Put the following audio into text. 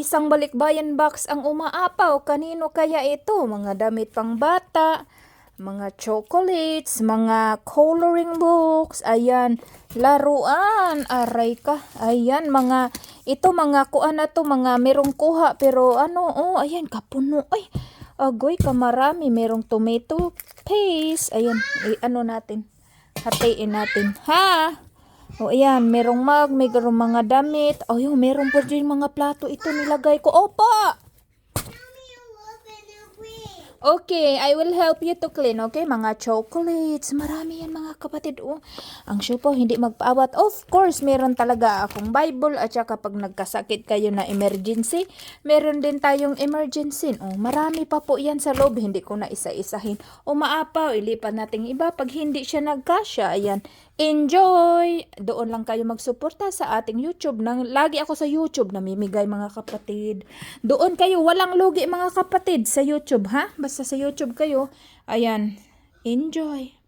isang balikbayan box ang umaapaw. Kanino kaya ito? Mga damit pang bata, mga chocolates, mga coloring books, ayan, laruan, aray ka, ayan, ito mga kuan na to, mga merong kuha, pero ano, oh, ayan, kapuno, ay, agoy, kamarami, merong tomato paste, ayan, ano natin, hatiin natin, ha? O ayan, merong mug, merong mga damit. Ayun, merong po dyan mga plato. Ito nilagay ko. Opa! Okay, I will help you to clean. Okay, mga chocolates. Marami yan mga kapatid. Oh, ang syupo, hindi magpaawat. Of course, meron talaga akong Bible. At saka kapag nagkasakit kayo na emergency, meron din tayong emergency. Oh, marami pa po yan sa loob. Hindi ko na isa-isahin. O maapaw, ilipat natin iba. Pag hindi siya nagkasya, ayan. Enjoy! Doon lang kayo magsuporta sa ating YouTube. Lagi ako sa YouTube namimigay mga kapatid. Doon kayo, walang lugi mga kapatid sa YouTube, ha? Basta sa YouTube kayo. Ayan, enjoy!